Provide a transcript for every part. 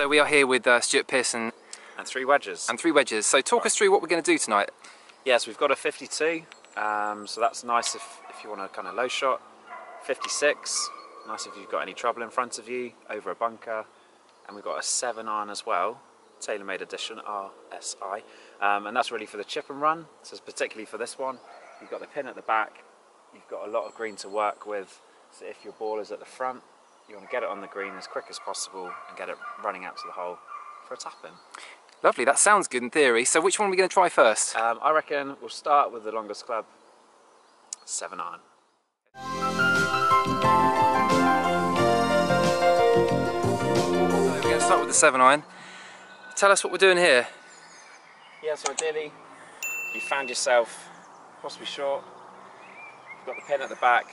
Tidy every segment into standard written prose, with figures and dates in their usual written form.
So we are here with Stuart Pearson. And 3 wedges. And 3 wedges. So talk us through what we're going to do tonight. Yes, we've got a 52, so that's nice if you want a kind of low shot. 56, nice if you've got any trouble in front of you, over a bunker. And we've got a 7 iron as well, tailor-made edition, RSI. And that's really for the chip and run, so particularly for this one. You've got the pin at the back, you've got a lot of green to work with, so if your ball is at the front, you want to get it on the green as quick as possible and get it running out to the hole for a tap-in. Lovely, that sounds good in theory. So which one are we going to try first? I reckon we'll start with the longest club, 7 iron. So we're going to start with the 7 iron. Tell us what we're doing here. Yeah, so ideally, you found yourself possibly short, you've got the pin at the back,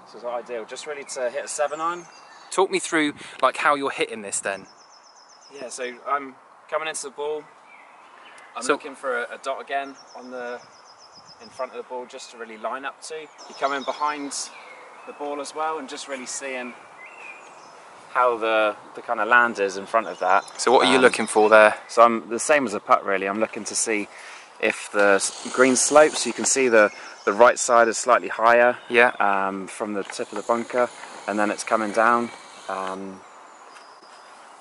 so it's ideal, just really to hit a 7 iron. Talk me through like how you're hitting this then. Yeah, so I'm coming into the ball, I'm looking for a dot again in front of the ball just to really line up to. You come in behind the ball as well and just really seeing how the kind of land is in front of that. So what are you looking for there? So I'm the same as a putt really, I'm looking to see if the green slopes, you can see the right side is slightly higher, yeah, from the tip of the bunker, and then it's coming down.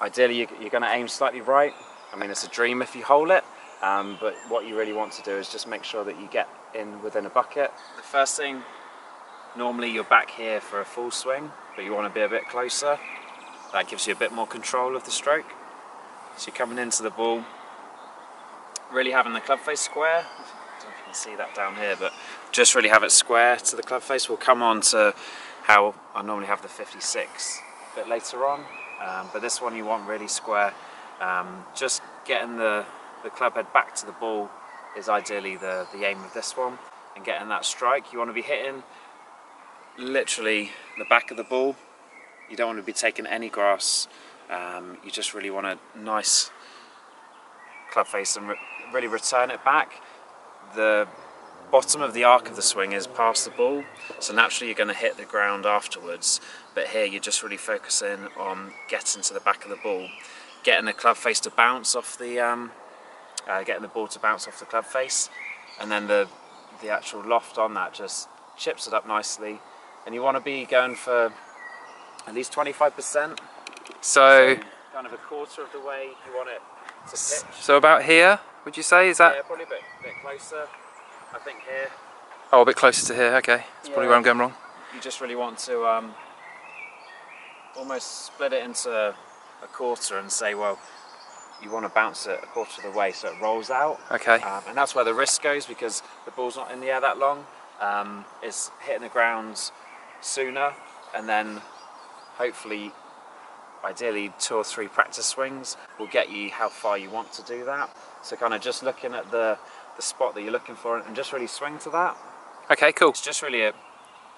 Ideally you're going to aim slightly right. I mean, it's a dream if you hole it, but what you really want to do is just make sure that you get in within a bucket. The first thing, normally you're back here for a full swing, but you want to be a bit closer. That gives you a bit more control of the stroke. So you're coming into the ball, really having the club face square. I don't know if you can see that down here, but just really have it square to the club face. We'll come on to how I normally have the 56 a bit later on, but this one you want really square. Just getting the club head back to the ball is ideally the aim of this one, and getting that strike. You want to be hitting literally the back of the ball. You don't want to be taking any grass. You just really want a nice club face and really return it back. The bottom of the arc of the swing is past the ball, so naturally you're going to hit the ground afterwards, but here you're just really focusing on getting to the back of the ball, getting the club face to bounce off the getting the ball to bounce off the club face, and then the actual loft on that just chips it up nicely. And you want to be going for at least 25%. So kind of a quarter of the way you want it to pitch. So about here, would you say? Is that? Yeah, probably a bit closer. I think here. Oh, a bit closer to here. Okay, that's probably where I'm going wrong. You just really want to almost split it into a quarter and say, well, you want to bounce it a quarter of the way so it rolls out. Okay. And that's where the risk goes, because the ball's not in the air that long. It's hitting the ground sooner, and then hopefully, ideally 2 or 3 practice swings will get you how far you want to do that. So kind of just looking at the spot that you're looking for and just really swing to that. Okay, cool. It's just really a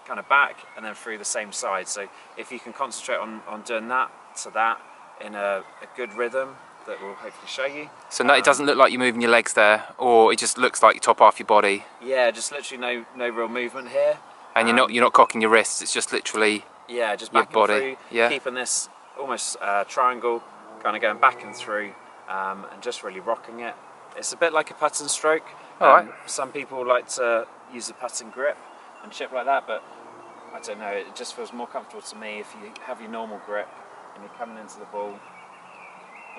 kind of back and then through the same side. So if you can concentrate on doing that to that in a good rhythm, that will hopefully show you. So no, it doesn't look like you're moving your legs there, or it just looks like you top half your body. Yeah, just literally no real movement here. And you're not cocking your wrists. It's just literally just your back body. and through, keeping this almost triangle, kind of going back and through, and just really rocking it. It's a bit like a putt and stroke. Alright. Some people like to use the putting grip and chip like that, but I don't know, it just feels more comfortable to me if you have your normal grip and you're coming into the ball.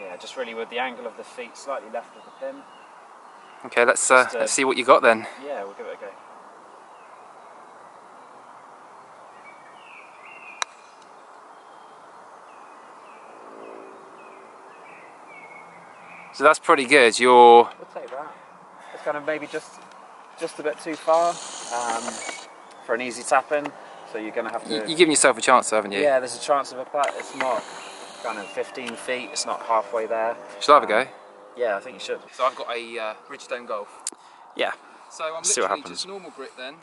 Yeah, just really with the angle of the feet slightly left of the pin. Okay, let's see what you got then. Yeah, we'll give it a go. So that's pretty good. You're. We'll take that. It's kind of maybe just a bit too far for an easy tap in. So you're going to have to. You're giving yourself a chance, haven't you? Yeah, there's a chance of a putt. It's not kind of 15 feet. It's not halfway there. Should I have a go? Yeah, I think you should. So I've got a Bridgestone Golf. Yeah. So I'm See what literally happens. just normal grip then.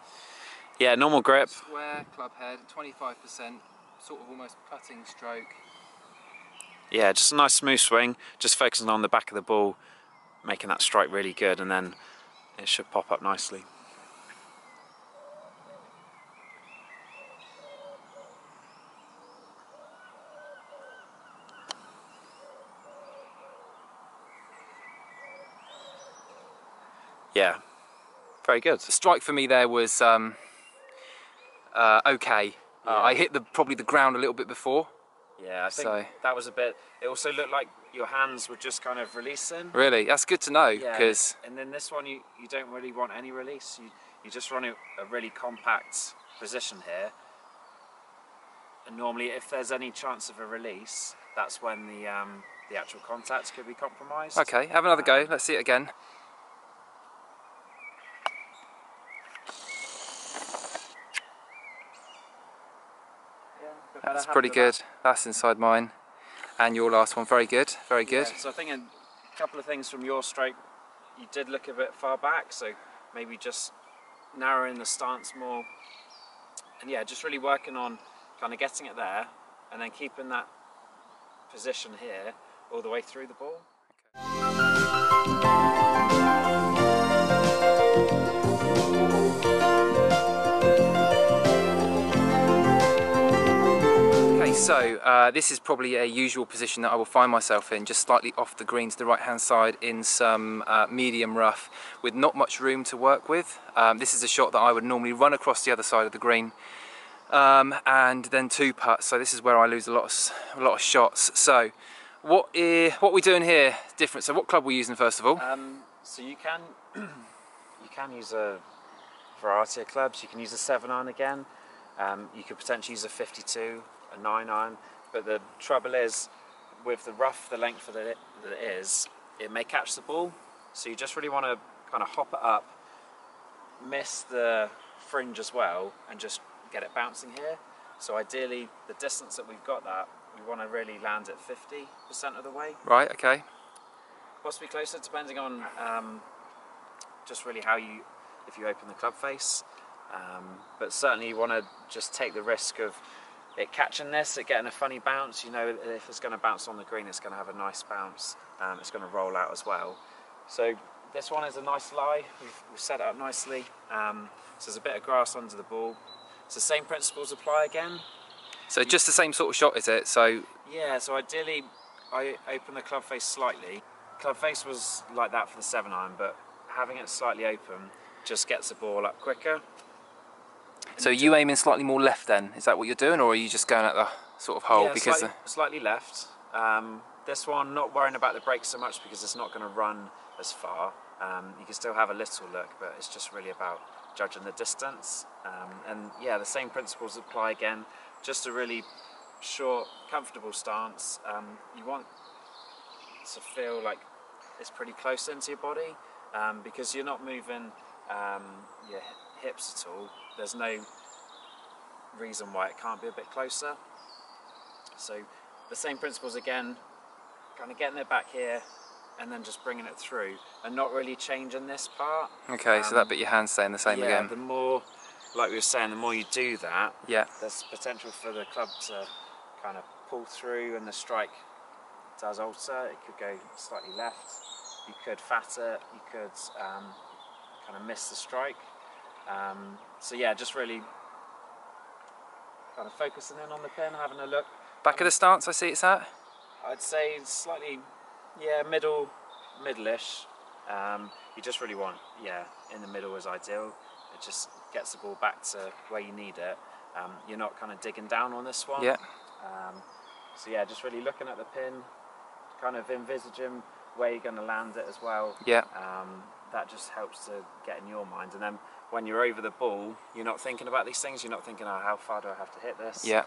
Yeah, normal grip. Square club head, 25%, sort of almost putting stroke. Yeah, just a nice smooth swing, just focusing on the back of the ball, making that strike really good, and then it should pop up nicely. Yeah, very good. The strike for me there was okay. I hit probably the ground a little bit before. Yeah, I think that was a bit. It also looked like your hands were just kind of releasing. Really, that's good to know. Yeah, because and then this one you don't really want any release. You just run a really compact position here. And normally, if there's any chance of a release, that's when the actual contact could be compromised. Okay, have another go. Let's see it again. That's pretty good. That's inside mine. And your last one, very good, very good. Yeah, so I think a couple of things from your stroke, you did look a bit far back, so maybe just narrowing the stance more. And yeah, just really working on kind of getting it there and then keeping that position here all the way through the ball. So this is probably a usual position that I will find myself in, just slightly off the green to the right hand side in some medium rough with not much room to work with. This is a shot that I would normally run across the other side of the green and then two putt, so this is where I lose a lot of shots. So what are we doing here different? So what club are we using first of all? So you can use a variety of clubs. You can use a 7-iron again. You could potentially use a 52, a 9-iron, but the trouble is with the rough, the length that it is, it may catch the ball, so you just really want to kind of hop it up, miss the fringe as well, and just get it bouncing here. So ideally, the distance that we've got we want to really land at 50% of the way. Right, okay. Possibly closer, depending on just really if you open the club face. But certainly you want to just take the risk of it catching this, it getting a funny bounce. You know, if it's going to bounce on the green, it's going to have a nice bounce. It's going to roll out as well. So this one is a nice lie. We've set it up nicely. So there's a bit of grass under the ball. So the same principles apply again. So just the same sort of shot, is it? So yeah. So ideally, I open the club face slightly. Club face was like that for the 7-iron, but having it slightly open just gets the ball up quicker. So are you aiming slightly more left then? Is that what you're doing, or are you just going at the sort of hole? Yeah, because slightly left. This one, not worrying about the break so much because it's not going to run as far. You can still have a little look, but it's just really about judging the distance. And yeah, the same principles apply again. Just a really short, comfortable stance. You want to feel like it's pretty close into your body because you're not moving your hips at all. There's no reason why it can't be a bit closer. So the same principles again, kind of getting it back here and then just bringing it through and not really changing this part. Okay, so that bit your hand's staying the same again. The more, like we were saying, the more you do that, yeah, there's potential for the club to kind of pull through and the strike does alter. It could go slightly left, you could fat it, you could kind of miss the strike. So yeah, just really kind of focusing in on the pin, having a look. Back of the stance, I see it's at? I'd say slightly, yeah, middle-ish. You just really want, yeah, in the middle is ideal. It just gets the ball back to where you need it. You're not kind of digging down on this one. Yeah. So yeah, just really looking at the pin, kind of envisaging where you're going to land it as well. Yeah. That just helps to get in your mind. And then when you're over the ball, you're not thinking about these things. You're not thinking, oh, how far do I have to hit this? Yeah.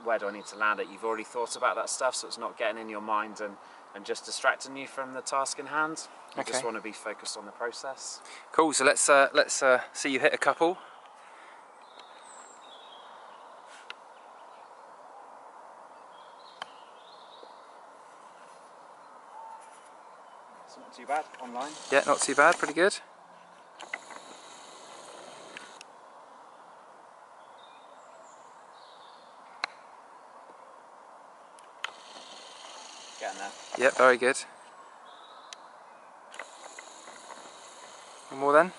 Where do I need to land it? You've already thought about that stuff, so it's not getting in your mind and just distracting you from the task in hand. You just want to be focused on the process. Cool, so let's see you hit a couple. It's not too bad, online. Yeah, not too bad, pretty good. Getting there. Yeah, very good. One more then.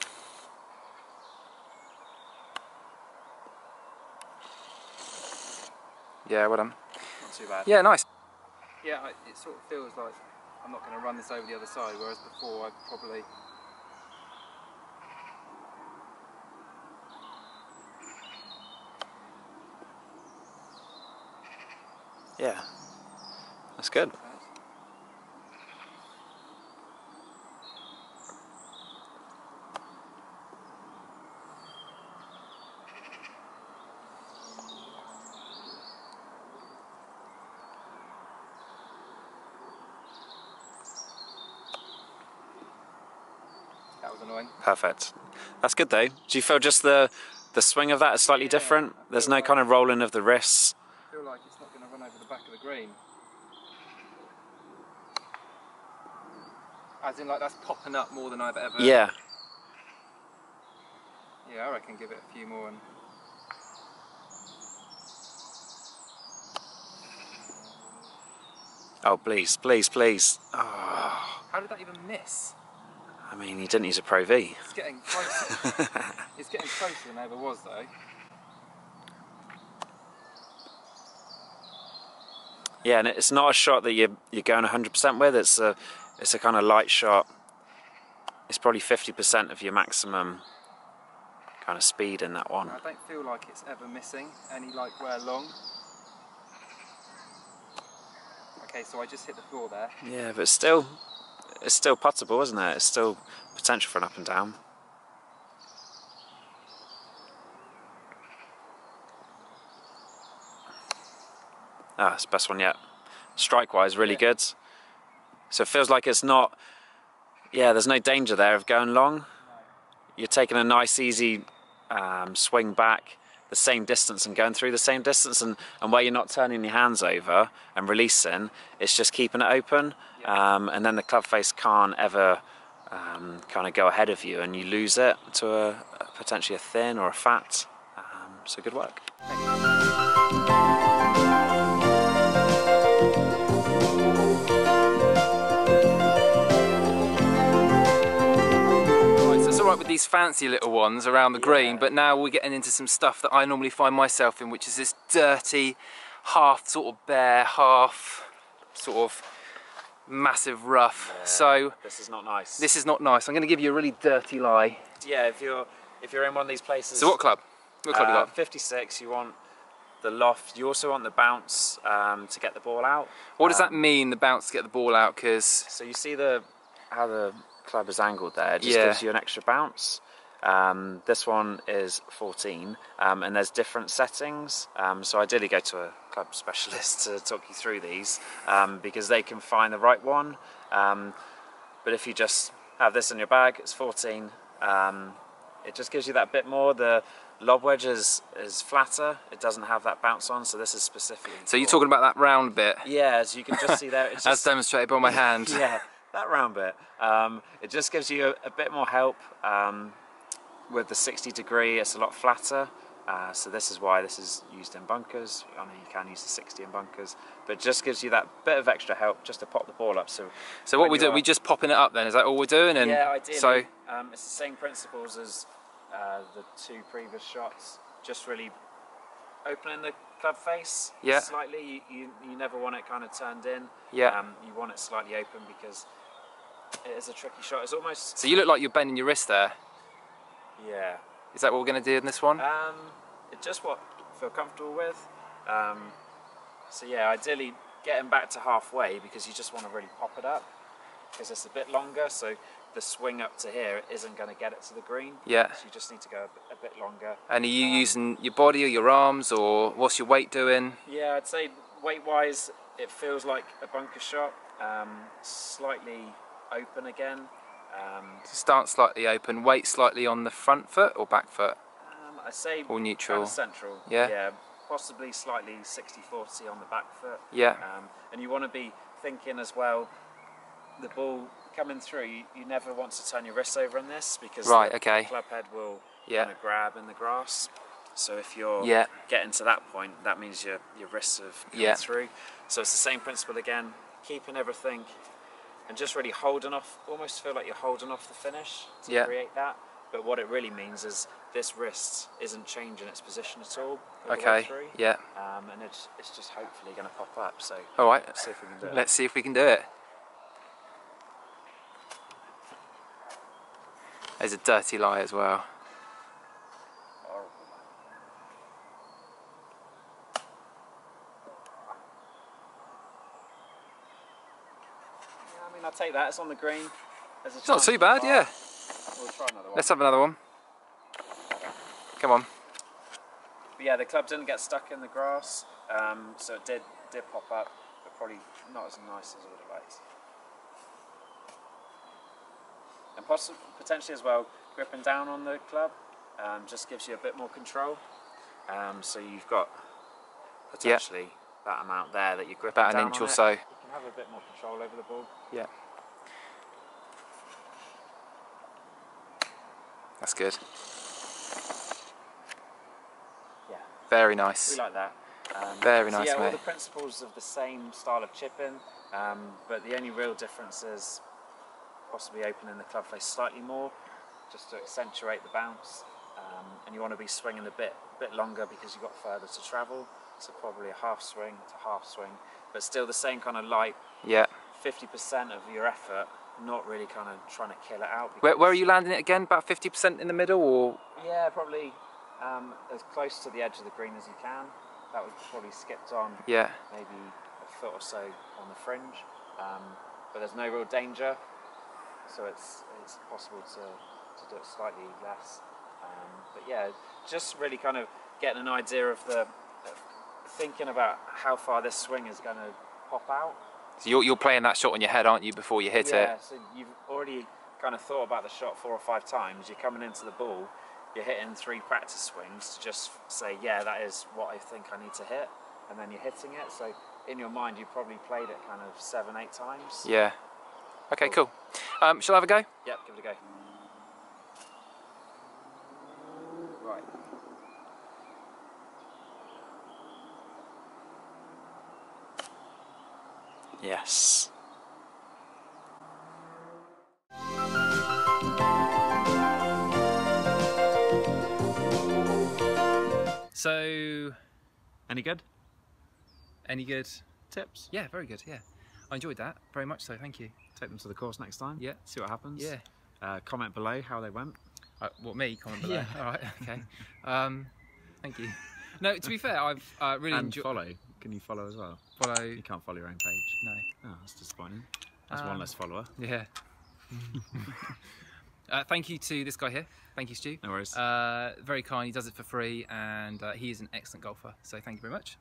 Yeah, well done. Not too bad. Yeah, nice. Yeah, it sort of feels like I'm not going to run this over the other side, whereas before I probably Yeah, that's good. That was annoying. Perfect. That's good though. Do you feel just the swing of that is slightly different? There's no kind of rolling of the wrists. I feel like it's not going to run over the back of the green. As in, like, that's popping up more than I've ever... Yeah. Yeah, I reckon give it a few more and... Oh, please, please, please. Oh. How did that even miss? I mean, you didn't use a Pro V. It's getting closer. It's getting closer than it ever was, though. Yeah, and it's not a shot that you're going 100% with. It's a kind of light shot. It's probably 50% of your maximum kind of speed in that one. I don't feel like it's ever missing any like wear long. Okay, so I just hit the floor there. Yeah, but it's still puttable, isn't it? It's still potential for an up and down. Ah, it's the best one yet. Strike-wise, really good. So it feels like it's not... Yeah, there's no danger there of going long. You're taking a nice, easy swing back the same distance and going through the same distance, and where you're not turning your hands over and releasing, it's just keeping it open. And then the club face can't ever kind of go ahead of you, and you lose it to potentially a thin or a fat. So good work. Right, with these fancy little ones around the green, but now we're getting into some stuff that I normally find myself in, which is this dirty, half sort of bare, half sort of massive rough. Yeah, so this is not nice. This is not nice. I'm going to give you a really dirty lie. Yeah, if you're in one of these places. So what club? What club you got? 56. You want the loft. You also want the bounce to get the ball out. What does that mean, the bounce to get the ball out? Because so you see how the club is angled there. It just yeah. gives you an extra bounce. This one is 14, and there's different settings. So ideally go to a club specialist to talk you through these, because they can find the right one. But if you just have this in your bag, it's 14. It just gives you that bit more. The lob wedge is flatter. It doesn't have that bounce on, so this is specifically. So you're talking about that round bit? Yeah, as you can just see there. It's just, as demonstrated by my hand. Yeah, that round bit. It just gives you a bit more help. With the 60 degree, it's a lot flatter. So this is why this is used in bunkers. I mean, you can use the 60 in bunkers, but it just gives you that bit of extra help just to pop the ball up. So what we do, we just popping it up then? Is that all we're doing? And yeah, ideally. So it's the same principles as the two previous shots. Just really opening the club face slightly. You never want it kind of turned in. Yeah. You want it slightly open because it is a tricky shot. It's almost. So you look like you're bending your wrist there. Yeah. Is that what we're going to do in this one? It's just what I feel comfortable with. So yeah, ideally getting back to halfway, because you just want to really pop it up because it's a bit longer. So the swing up to here isn't going to get it to the green. Yeah. So you just need to go a bit longer. And are you using your body or your arms, or what's your weight doing? Yeah, I'd say weight-wise, it feels like a bunker shot. Slightly open again. Stance slightly open, weight slightly on the front foot or back foot? I say or neutral. Kind of central. Yeah. Yeah. Possibly slightly 60-40 on the back foot. Yeah. And you want to be thinking as well, the ball coming through, you never want to turn your wrists over on this, because the club head will kind of grab in the grass. So if you're getting to that point, that means your wrists have come through. So it's the same principle again, keeping everything and just really holding off, almost feel like you're holding off the finish to create that. But what it really means is this wrist isn't changing its position at all. Okay. Yeah. And it's just hopefully going to pop up. So all right. Let's see if we can do it. Let's see if we can do it. There's a dirty lie as well. mean, I'll take that. It's on the green. It's not too bad, yeah. We'll try another one. Let's have another one. Come on. But yeah, the club didn't get stuck in the grass, so it did pop up, but probably not as nice as I would have liked. And potentially as well, gripping down on the club just gives you a bit more control. So you've got potentially that amount there that you're gripping down on. About an inch or so. You can have a bit more control over the ball. Yeah. That's good. Yeah. Very nice. We like that. Very nice, so yeah, mate. all the principles of the same style of chipping, but the only real difference is possibly opening the club face slightly more, just to accentuate the bounce. And you want to be swinging a bit longer because you've got further to travel. So probably a half swing to half swing, but still the same kind of light. Yeah. 50% of your effort, not really kind of trying to kill it out. Where are you landing it again? About 50% in the middle, or? Yeah, probably as close to the edge of the green as you can. That was probably skipped on. Yeah. Maybe a foot or so on the fringe, but there's no real danger, so it's possible to do it slightly less. But yeah, just really kind of getting an idea of thinking about how far this swing is going to pop out. So you're playing that shot on your head, aren't you, before you hit it? Yeah, so you've already kind of thought about the shot 4 or 5 times. You're coming into the ball, you're hitting 3 practice swings to just say, yeah, that is what I think I need to hit, and then you're hitting it. So in your mind, you probably played it kind of 7, 8 times. Yeah. Okay, cool. Shall I have a go? Yep, give it a go. Right. Yes. So, Any good? any good? Tips? Yeah, very good, yeah. I enjoyed that, very much so, thank you. Take them to the course next time. Yeah. See what happens. Yeah. Comment below how they went. What, me? Comment below. Yeah. All right, okay. Thank you. No, to be fair, I've really And enjoyed... follow. Can you follow as well? Follow... You can't follow your own page. No. Oh, that's disappointing. That's one less follower. Yeah. Thank you to this guy here. Thank you, Stu. No worries. Very kind. He does it for free, and he is an excellent golfer. So thank you very much.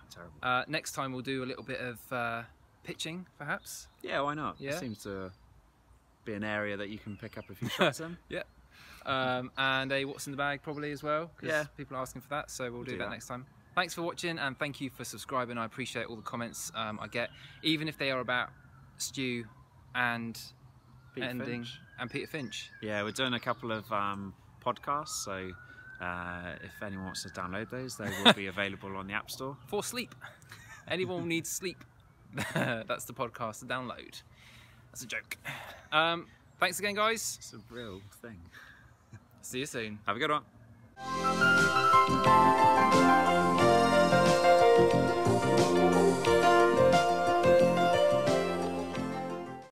Terrible. Next time we'll do a little bit of pitching, perhaps. Yeah, why not? Yeah. It seems to be an area that you can pick up a few shots in. Yeah. And a what's in the bag probably as well. Yeah. People are asking for that, so we'll do that next time. Thanks for watching, and thank you for subscribing. I appreciate all the comments I get, even if they are about Stu and Peter Finch. Yeah, we're doing a couple of podcasts, so if anyone wants to download those, they will be available on the App Store. For sleep. Anyone needs sleep. That's the podcast to download. That's a joke. Thanks again, guys. It's a real thing. See you soon. Have a good one.